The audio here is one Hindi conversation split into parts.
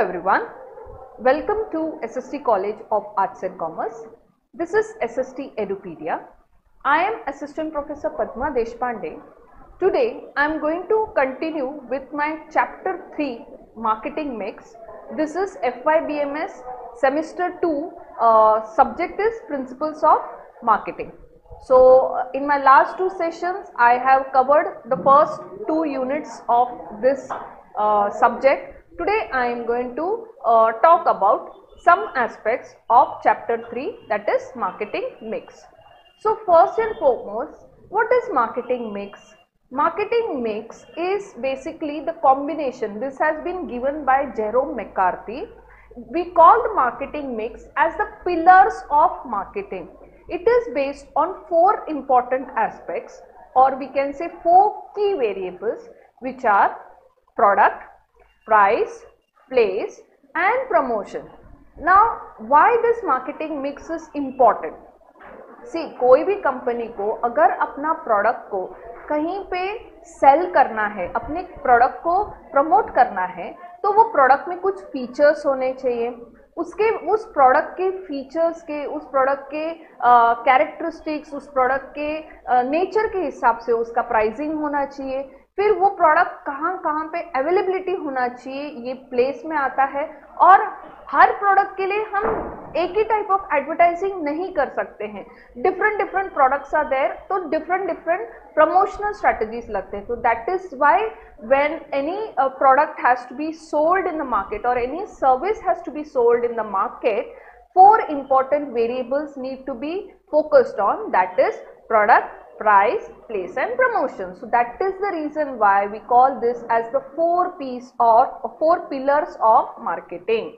everyone, welcome to SST College of Arts and Commerce. This is SST Edupedia. I am Assistant Professor Padma Deshpande. Today I am going to continue with my Chapter 3 Marketing Mix. This is FYBMS Semester 2, subject is Principles of Marketing. So in my last two sessions I have covered the first two units of this subject. Today I am going to talk about some aspects of chapter 3, that is marketing mix. So first and foremost, what is marketing mix? Marketing mix is basically the combination. This has been given by Jerome McCarthy. We call the marketing mix as the pillars of marketing. It is based on four important aspects, or we can say four key variables, which are product, price, place and promotion. Now why this marketing mix is important? See, कोई भी कंपनी को अगर अपना प्रोडक्ट को कहीं पे सेल करना है, अपने प्रोडक्ट को प्रमोट करना है, तो वो प्रोडक्ट में कुछ फीचर्स होने चाहिए, उसके उस प्रोडक्ट के फीचर्स के, उस प्रोडक्ट के कैरेक्टरिस्टिक्स, उस प्रोडक्ट के नेचर के हिसाब से उसका प्राइसिंग होना चाहिए, फिर वो प्रोडक्ट कहाँ पे अवेलेबिलिटी होना चाहिए, ये प्लेस में आता है। और हर प्रोडक्ट के लिए हम एक ही टाइप ऑफ एडवर्टाइजिंग नहीं कर सकते हैं, डिफरेंट प्रोडक्ट्स आर देयर, तो डिफरेंट प्रमोशनल स्ट्रेटजीज लगते हैं। तो that is why when any product has to be sold in the market और any service has to be sold in the market, four important variables need to be focused on, that is product, price, place and promotion. So that is the reason why we call this as the four P's or four pillars of marketing.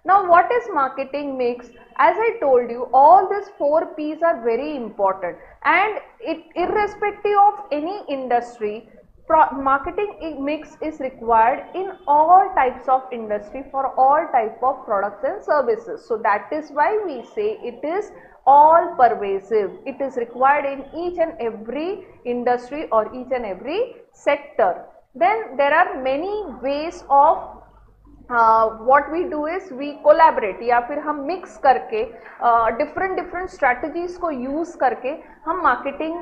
Now what is marketing mix? As I told you, all these four P's are very important, and irrespective of any industry, marketing mix is required in all types of industry for all type of products and services. So that is why we say it is all pervasive. It is required in each and every industry or each and every sector. Then there are many ways of what we do is we collaborate, या फिर हम मिक्स करके डिफरेंट स्ट्रैटेजीज को यूज करके हम मार्केटिंग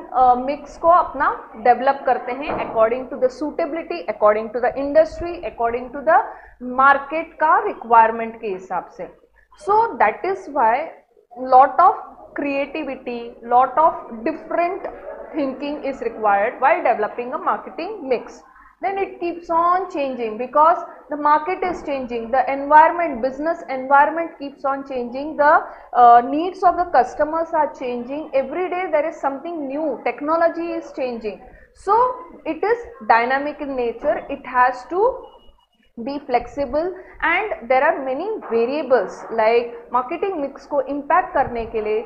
मिक्स को अपना डेवलप करते हैं according to the suitability, according to the industry, according to the market का रिक्वायरमेंट के हिसाब से. So that is why lot of creativity, lot of different thinking is required while developing a marketing mix. Then it keeps on changing because the market is changing, the environment, business environment keeps on changing, the needs of the customers are changing. Every day there is something new, technology is changing. So it is dynamic in nature, it has to be flexible, and there are many variables like marketing mix को impact करने के लिए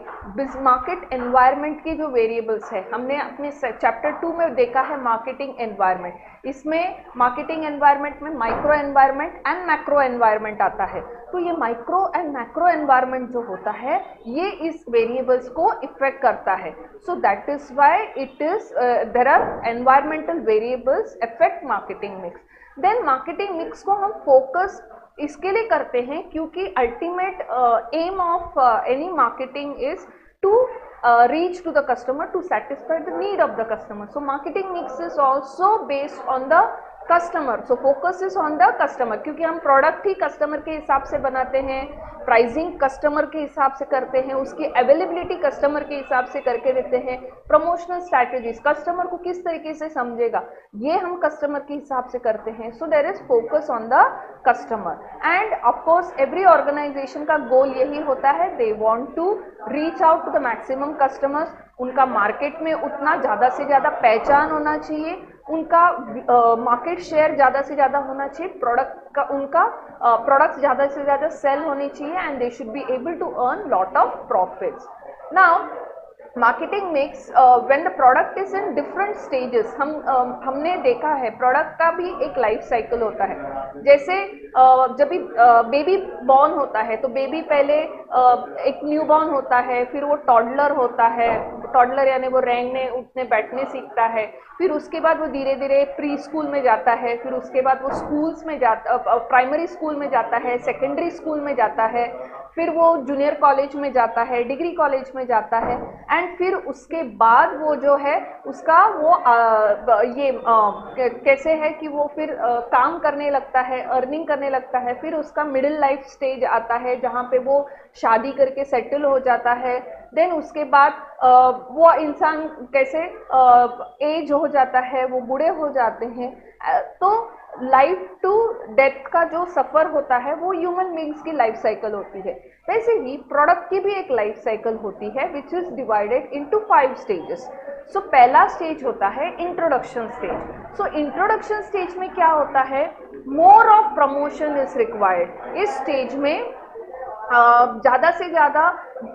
market environment की जो variables है, हमने अपने chapter 2 में देखा है marketing environment. इसमें marketing environment में micro environment and macro environment आता है. तो ये micro and macro environment जो होता है ये इस variables को affect करता है. So that is why it is there are environmental variables affect marketing mix. Then marketing mix को हम फोकस इसके लिए करते हैं क्योंकि ultimate aim of any marketing is to reach to the customer, to satisfy the need of the customer. So marketing mix is also based on the customer. So focus is on the customer, क्योंकि हम प्रोडक्ट ही कस्टमर के हिसाब से बनाते हैं, प्राइसिंग कस्टमर के हिसाब से करते हैं, उसकी अवेलेबिलिटी कस्टमर के हिसाब से करके देते हैं, प्रमोशनल स्ट्रैटेजीज कस्टमर को किस तरीके से समझेगा ये हम कस्टमर के हिसाब से करते हैं. So there is focus on the customer, and of course every organization का गोल यही होता है, they want to reach out to the maximum customers. उनका मार्केट में उतना ज़्यादा से ज़्यादा पहचान होना चाहिए, उनका मार्केट शेयर ज़्यादा से ज़्यादा होना चाहिए, प्रोडक्ट का उनका प्रोडक्ट्स ज़्यादा से ज़्यादा सेल होनी चाहिए, and they should be able to earn lot of profits. Now marketing mix when the product is in different stages, हमने देखा है प्रोडक्ट का भी एक लाइफ साइकिल होता है. जैसे जब भी बेबी बॉर्न होता है तो बेबी पहले एक न्यू बॉर्न होता है, फिर वो टॉडलर होता है, टॉडलर यानी वो रेंगने उठने बैठने सीखता है, फिर उसके बाद वो धीरे धीरे प्री स्कूल में जाता है, फिर उसके बाद वो स्कूल्स में जाता, प्राइमरी स्कूल में जाता है, सेकेंडरी स्कूल में जाता है, फिर वो जूनियर कॉलेज में जाता है, डिग्री कॉलेज में जाता है, एंड फिर उसके बाद वो जो है उसका वो कैसे है कि वो फिर काम करने लगता है, अर्निंग करने लगता है, फिर उसका मिडिल लाइफ स्टेज आता है जहाँ पे वो शादी करके सेटल हो जाता है। देन उसके बाद वो इंसान कैसे एज हो जाता है, वो बूढ़े हो जाते हैं। तो लाइफ टू डेथ का जो सफर होता है वो ह्यूमन बींग्स की लाइफ साइकिल होती है। वैसे ही प्रोडक्ट की भी एक लाइफ साइकिल होती है which is divided into 5 stages. So पहला स्टेज होता है introduction stage. So introduction stage में क्या होता है, more of promotion is required. इस स्टेज में ज़्यादा से ज़्यादा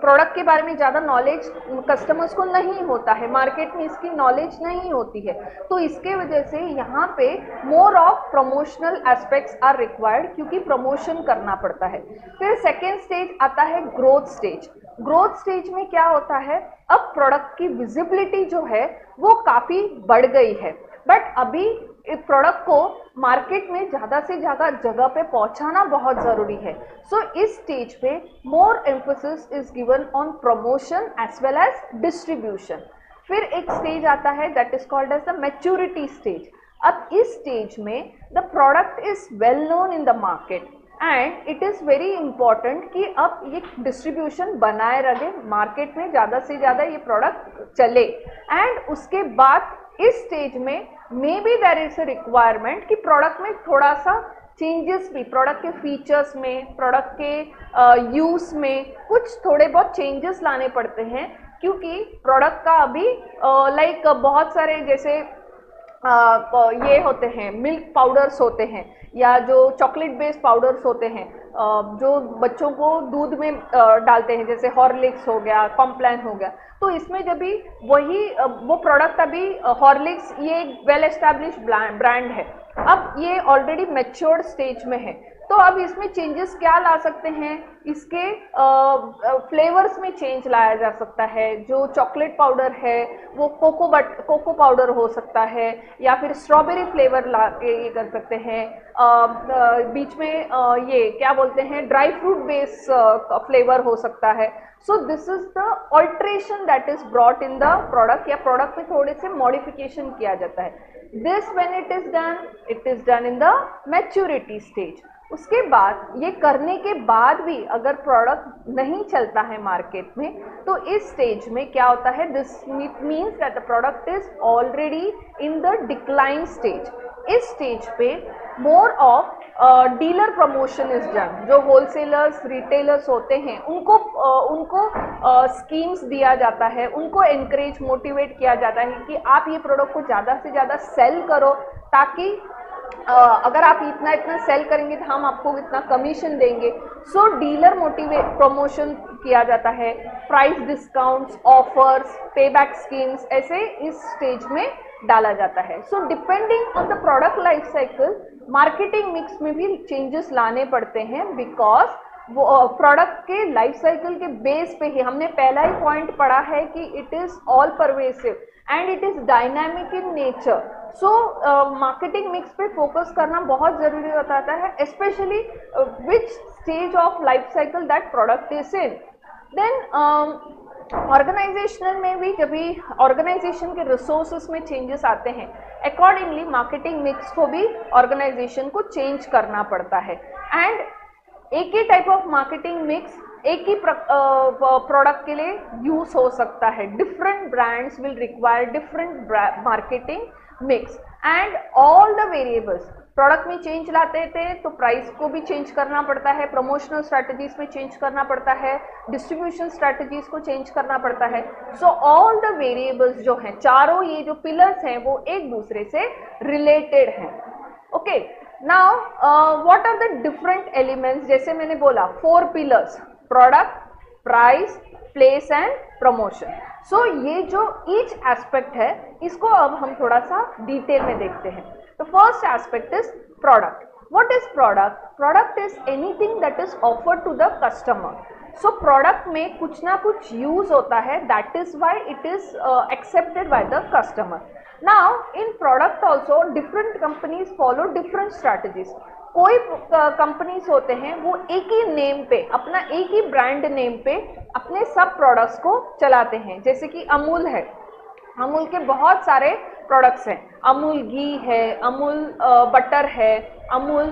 प्रोडक्ट के बारे में ज़्यादा नॉलेज कस्टमर्स को नहीं होता है, मार्केट में इसकी नॉलेज नहीं होती है, तो इसके वजह से यहाँ पे more of promotional aspects are required, क्योंकि प्रमोशन करना पड़ता है। फिर सेकेंड स्टेज आता है ग्रोथ स्टेज। ग्रोथ स्टेज में क्या होता है, अब प्रोडक्ट की विजिबिलिटी जो है वो काफ़ी बढ़ गई है, बट अभी इस प्रोडक्ट को मार्केट में ज़्यादा से ज़्यादा जगह पे पहुंचाना बहुत ज़रूरी है। सो इस स्टेज पे more emphasis is given on promotion as well as distribution. फिर एक स्टेज आता है that is called as the maturity stage. अब इस स्टेज में the product is well known in the market and it is very important कि अब ये डिस्ट्रीब्यूशन बनाए रहे, मार्केट में ज़्यादा से ज़्यादा ये प्रोडक्ट चले। एंड उसके बाद इस स्टेज में maybe there is a requirement कि प्रोडक्ट में थोड़ा सा चेंजेस भी, प्रोडक्ट के फीचर्स में, प्रोडक्ट के यूज़ में कुछ थोड़े बहुत चेंजेस लाने पड़ते हैं, क्योंकि प्रोडक्ट का अभी लाइक बहुत सारे जैसे ये होते हैं, मिल्क पाउडर्स होते हैं या जो चॉकलेट बेस्ड पाउडर्स होते हैं जो बच्चों को दूध में डालते हैं, जैसे हॉर्लिक्स हो गया, कॉम्प्लान हो गया, तो इसमें जब भी वही वो प्रोडक्ट अभी हॉर्लिक्स ये वेल एस्टैब्लिश ब्रांड है, अब ये ऑलरेडी मैच्योर्ड स्टेज में है, तो अब इसमें चेंजेस क्या ला सकते हैं, इसके फ्लेवर्स में चेंज लाया जा सकता है। जो चॉकलेट पाउडर है वो कोको पाउडर हो सकता है, या फिर स्ट्रॉबेरी फ्लेवर ला के ये कर सकते हैं। बीच में ये क्या बोलते हैं, ड्राई फ्रूट बेस्ड फ्लेवर हो सकता है। सो this is the alteration that is brought in the product, या प्रोडक्ट में थोड़े से मॉडिफिकेशन किया जाता है। This when it is done in the maturity stage. उसके बाद ये करने के बाद भी अगर प्रोडक्ट नहीं चलता है मार्केट में, तो इस स्टेज में क्या होता है, this means that the product is already in the decline stage. इस स्टेज पे more of dealer promotion is done. जो होलसेलर्स रिटेलर्स होते हैं उनको स्कीम्स दिया जाता है, उनको एनकरेज मोटिवेट किया जाता है कि आप ये प्रोडक्ट को ज़्यादा से ज़्यादा सेल करो, ताकि अगर आप इतना सेल करेंगे तो हम आपको इतना कमीशन देंगे। सो डीलर मोटिवेट प्रमोशन किया जाता है, price discounts, offers, payback schemes ऐसे इस स्टेज में डाला जाता है। So depending on the product life cycle marketing mix में भी चेंजेस लाने पड़ते हैं, बिकॉज वो प्रोडक्ट के लाइफ साइकिल के बेस पे ही हमने पहला ही पॉइंट पढ़ा है कि it is all pervasive and it is dynamic in nature. So marketing mix पे फोकस करना बहुत ज़रूरी होता है, specially which stage of life cycle that product is in. Then organizational में भी जब भी ऑर्गेनाइजेशन के रिसोर्सेज में चेंजेस आते हैं, अकॉर्डिंगली मार्केटिंग मिक्स को भी ऑर्गेनाइजेशन को चेंज करना पड़ता है। एंड एक ही टाइप ऑफ मार्केटिंग मिक्स एक ही प्रोडक्ट के लिए यूज हो सकता है। Different brands will require different marketing mix and all the variables. Product में चेंज लाते थे तो प्राइस को भी चेंज करना पड़ता है, प्रमोशनल स्ट्रैटेजीज में चेंज करना पड़ता है, डिस्ट्रीब्यूशन स्ट्रैटेजीज को चेंज करना पड़ता है। सो ऑल द वेरिएबल्स जो हैं, चारों ये जो पिलर्स हैं वो एक दूसरे से रिलेटेड हैं। Okay, now what are the different elements? जैसे मैंने बोला 4 pillars, product, price, place and promotion. So ये जो ईच एस्पेक्ट है इसको अब हम थोड़ा सा डिटेल में देखते हैं। The first aspect is product. What is product? Product is anything that is offered to the customer. So product में कुछ ना कुछ यूज होता है, that is why it is accepted by the customer. Now in product also different companies follow different strategies. कोई कंपनीज होते हैं वो एक ही नेम पे, अपना एक ही ब्रांड नेम पे अपने सब प्रोडक्ट्स को चलाते हैं. जैसे कि अमूल है, अमूल के बहुत सारे प्रोडक्ट्स हैं. अमूल घी है, अमूल बटर है, अमूल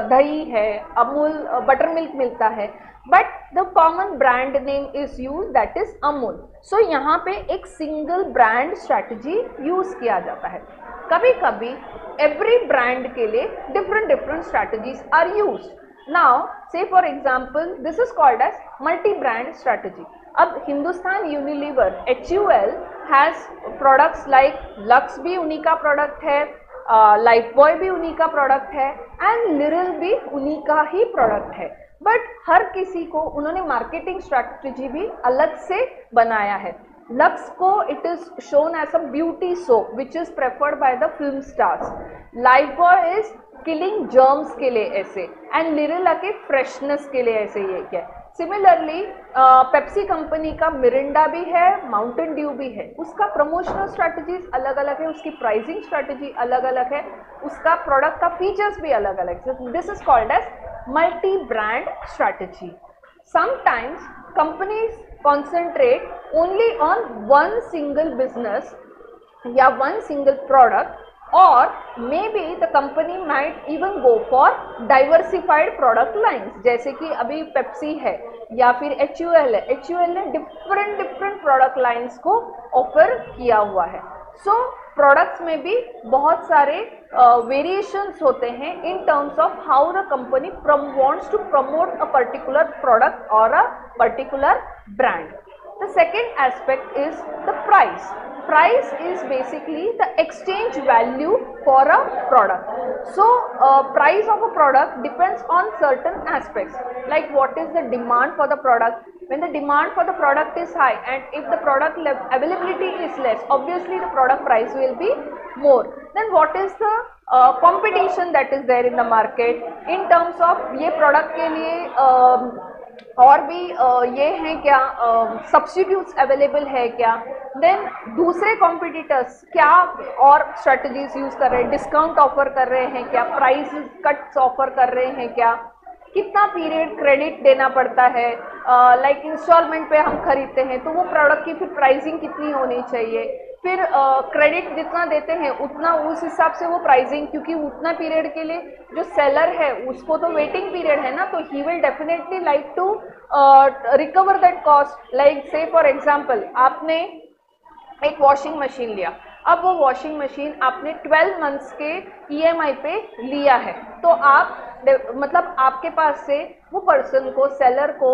दही है, अमूल बटर मिल्क मिलता है, but the common brand name is use, that is Amul. So यहाँ पे एक सिंगल ब्रांड स्ट्रैटेजी यूज किया जाता है. कभी कभी एवरी ब्रांड के लिए different different strategies are used. Now say for example this is called as multi brand strategy. अब Hindustan Unilever HUL has products like Lux भी उन्हीं का प्रोडक्ट है, लाइफ बॉय भी उन्हीं का प्रोडक्ट है, एंड लिरिल भी उन्हीं का ही प्रोडक्ट है. बट हर किसी को उन्होंने मार्केटिंग स्ट्रैटेजी भी अलग से बनाया है. लक्स को it is shown as a beauty soap which is preferred by the film stars. Lifebuoy इज किलिंग जर्म्स के लिए ऐसे, एंड लिरिल आके फ्रेशनेस के लिए ऐसे ये क्या. सिमिलरली पेप्सी कंपनी का मिरिंडा भी है, माउंटेन ड्यू भी है. उसका प्रमोशनल स्ट्रैटेजीज अलग अलग है, उसकी प्राइसिंग स्ट्रैटेजी अलग अलग है, उसका प्रोडक्ट का फीचर्स भी अलग अलग है. This is called as multi brand strategy. Sometimes companies concentrate only on one single business या one single product, or maybe the company might even go for diversified product lines. जैसे कि अभी पेप्सी है या फिर HUL है, HUL ने डिफरेंट प्रोडक्ट लाइन्स को ऑफर किया हुआ है. सो प्रोडक्ट्स में भी बहुत सारे वेरिएशंस होते हैं in terms of how the company wants to promote a particular product और a particular brand. The second aspect is the price. Price is basically the exchange value for a product. So price of a product depends on certain aspects, like what is the demand for the product. When the demand for the product is high and if the product availability is less, obviously the product price will be more. Then what is the competition that is there in the market in terms of ये product के लिए और भी ये हैं क्या, सब्स्टिट्यूट्स अवेलेबल है क्या. देन दूसरे कॉम्पिटिटर्स क्या और स्ट्रेटजीज यूज कर रहे हैं, डिस्काउंट ऑफर कर रहे हैं क्या, प्राइस कट्स ऑफर कर रहे हैं क्या, कितना पीरियड क्रेडिट देना पड़ता है, लाइक इंस्टॉलमेंट पे हम खरीदते हैं तो वो प्रोडक्ट की फिर प्राइसिंग कितनी होनी चाहिए, फिर क्रेडिट जितना देते हैं उतना उस हिसाब से वो प्राइसिंग, क्योंकि उतना पीरियड के लिए जो सेलर है उसको तो वेटिंग पीरियड है ना, तो he will definitely like to recover that cost. Like say for example आपने एक वॉशिंग मशीन लिया, अब वो वॉशिंग मशीन आपने 12 मंथ्स के EMI पे लिया है, तो आप मतलब आपके पास से वो पर्सन को, सेलर को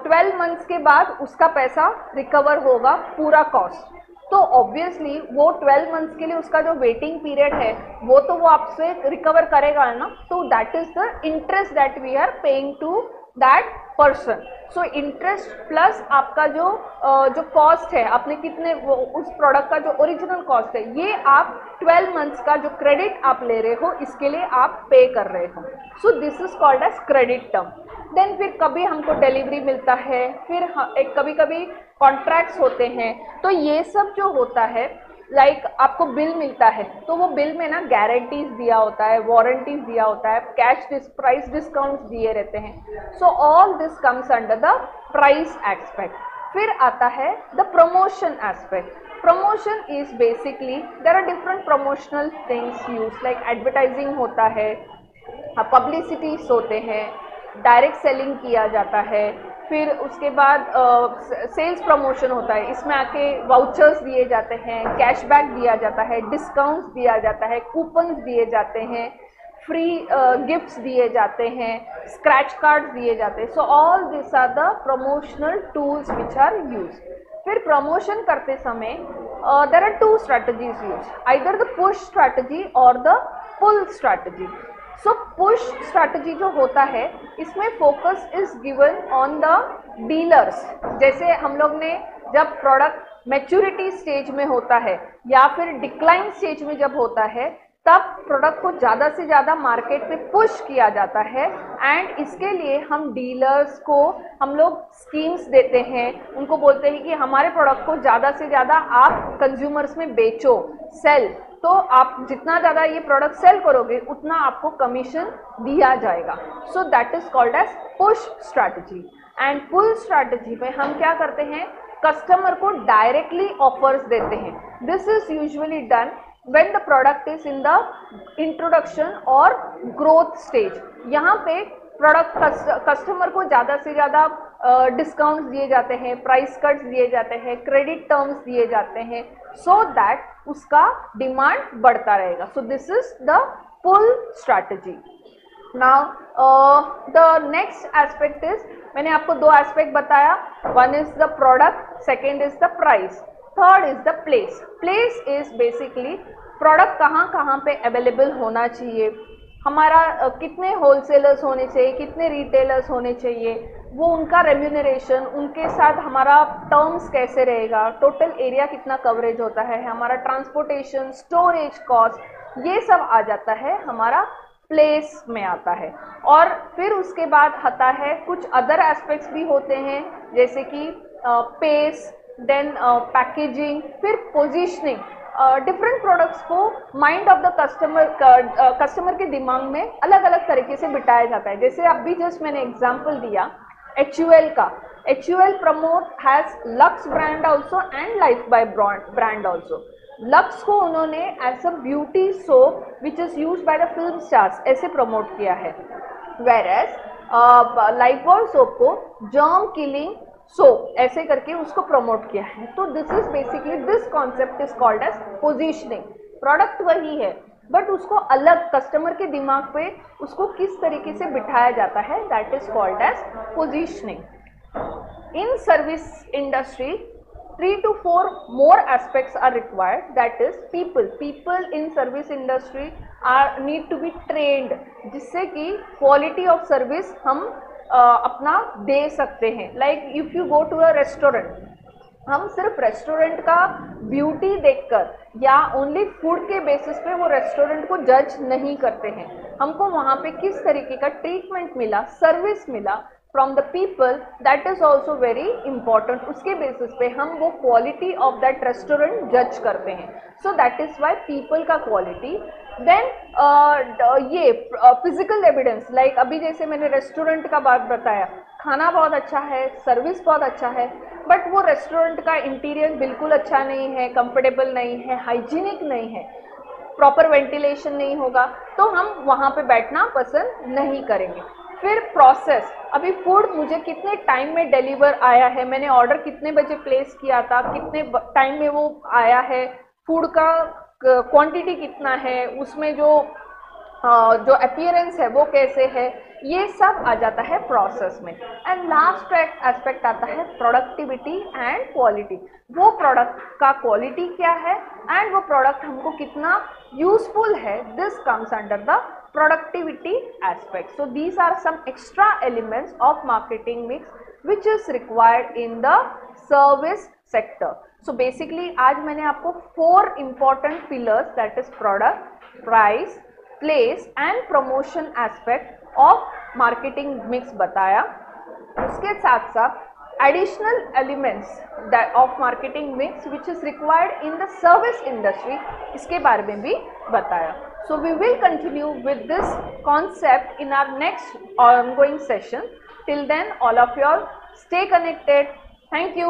12 मंथ्स के बाद उसका पैसा रिकवर होगा पूरा कॉस्ट. तो ऑब्वियसली वो 12 मंथ्स के लिए उसका जो वेटिंग पीरियड है वो तो वो आपसे रिकवर करेगा ना. तो that is the interest that we are paying to that person. So interest plus आपका जो कॉस्ट है, आपने कितने वो उस प्रोडक्ट का जो ओरिजिनल कॉस्ट है, ये आप 12 मंथ्स का जो क्रेडिट आप ले रहे हो इसके लिए आप पे कर रहे हो. So this is called as credit term. देन फिर कभी हमको डिलीवरी मिलता है, फिर एक कभी कभी कॉन्ट्रैक्ट्स होते हैं. तो ये सब जो होता है, लाइक आपको बिल मिलता है तो वो बिल में ना गारंटीज दिया होता है, वारंटीज दिया होता है, कैश प्राइस डिस्काउंट्स दिए रहते हैं. So all this comes under the price aspect. फिर आता है the promotion aspect. Promotion is basically there are different promotional things use, like advertising होता है, पब्लिसिटीज होते हैं, डायरेक्ट सेलिंग किया जाता है, फिर उसके बाद सेल्स प्रमोशन होता है. इसमें आके वाउचर्स दिए जाते हैं, कैशबैक दिया जाता है, डिस्काउंट्स दिया जाता है, कूपन्स दिए जाते हैं, फ्री गिफ्ट्स दिए जाते हैं, स्क्रैच कार्ड्स दिए जाते हैं. So all this are the promotional tools which are use. फिर प्रमोशन करते समय there are 2 strategies use, either the push strategy और the pull strategy. So push strategy जो होता है इसमें focus is given on the dealers. जैसे हम लोग ने जब प्रोडक्ट मैच्योरिटी स्टेज में होता है या फिर डिक्लाइन स्टेज में जब होता है, तब प्रोडक्ट को ज़्यादा से ज़्यादा मार्केट में पुश किया जाता है। एंड इसके लिए हम डीलर्स को हम लोग स्कीम्स देते हैं, उनको बोलते हैं कि हमारे प्रोडक्ट को ज़्यादा से ज़्यादा आप कंज्यूमर्स में बेचो, सेल, तो आप जितना ज़्यादा ये प्रोडक्ट सेल करोगे उतना आपको कमीशन दिया जाएगा। So that is called as push strategy. And pull strategy में हम क्या करते हैं, कस्टमर को डायरेक्टली ऑफर्स देते हैं। This is usually done when the product is in the introduction और growth stage। यहाँ पे प्रोडक्ट कस्टमर को ज़्यादा से ज़्यादा डिस्काउंट्स दिए जाते हैं, प्राइस कट्स दिए जाते हैं, क्रेडिट टर्म्स दिए जाते हैं, सो दैट उसका डिमांड बढ़ता रहेगा। So this is the pull strategy. Now the next aspect is, मैंने आपको दो एस्पेक्ट बताया, one is the product, second is the price, third is the place. Place is basically product कहाँ कहाँ पे अवेलेबल होना चाहिए, हमारा कितने होलसेलर्स होने चाहिए, कितने रिटेलर्स होने चाहिए, वो उनका रेम्यूनरेशन, उनके साथ हमारा टर्म्स कैसे रहेगा, टोटल एरिया कितना कवरेज होता है, हमारा ट्रांसपोर्टेशन, स्टोरेज कॉस्ट, ये सब आ जाता है हमारा प्लेस में आता है। और फिर उसके बाद आता है कुछ अदर एस्पेक्ट्स भी होते हैं, जैसे कि पेस, देन पैकेजिंग, फिर पोजीशनिंग। डिफरेंट प्रोडक्ट्स को माइंड ऑफ द कस्टमर के दिमाग में अलग अलग तरीके से बिठाया जाता है। जैसे अभी जस्ट मैंने एग्जांपल दिया HUL का, HUL promote has Lux brand also and Lifebuoy brand also. Lux को उन्होंने as a beauty soap which is used by the film stars ऐसे प्रमोट किया है, whereas Lifebuoy soap को जर्म किलिंग सोप ऐसे करके उसको प्रमोट किया है। तो this is basically, this concept is called as positioning. Product वही है बट उसको अलग कस्टमर के दिमाग पे उसको किस तरीके से बिठाया जाता है, that is called as positioning. In service industry 3 to 4 more aspects are required, that is people in service industry need to be trained, जिससे कि quality of service हम अपना दे सकते हैं। Like if you go to a restaurant, हम सिर्फ रेस्टोरेंट का ब्यूटी देखकर या ओनली फूड के बेसिस पे वो रेस्टोरेंट को जज नहीं करते हैं, हमको वहाँ पे किस तरीके का ट्रीटमेंट मिला, सर्विस मिला from the people, that is also very important. उसके बेसिस पे हम वो क्वालिटी ऑफ दैट रेस्टोरेंट जज करते हैं। सो दैट इज वाई पीपल का क्वालिटी। देन ये फिजिकल एविडेंस, लाइक अभी जैसे मैंने रेस्टोरेंट का बात बताया, खाना बहुत अच्छा है, सर्विस बहुत अच्छा है, बट वो रेस्टोरेंट का इंटीरियर बिल्कुल अच्छा नहीं है, कंफर्टेबल नहीं है, हाइजीनिक नहीं है, प्रॉपर वेंटिलेशन नहीं होगा, तो हम वहाँ पे बैठना पसंद नहीं करेंगे। फिर प्रोसेस, अभी फूड मुझे कितने टाइम में डिलीवर आया है, मैंने ऑर्डर कितने बजे प्लेस किया था, कितने टाइम में वो आया है, फूड का क्वांटिटी कितना है, उसमें जो अपीयरेंस है वो कैसे है, ये सब आ जाता है प्रोसेस में। एंड लास्ट एस्पेक्ट आता है प्रोडक्टिविटी एंड क्वालिटी। वो प्रोडक्ट का क्वालिटी क्या है एंड वो प्रोडक्ट हमको कितना यूजफुल है, this comes under the productivity aspect. So these are some extra elements of marketing mix which is required in the service sector. So basically आज मैंने आपको 4 important pillars, that is product, price, place and promotion aspect of marketing mix बताया। उसके साथ साथ additional elements that of marketing mix which is required in the service industry, इसके बारे में भी बताया। So we will continue with this concept in our next ongoing session. Till then, all of you all stay connected. Thank you.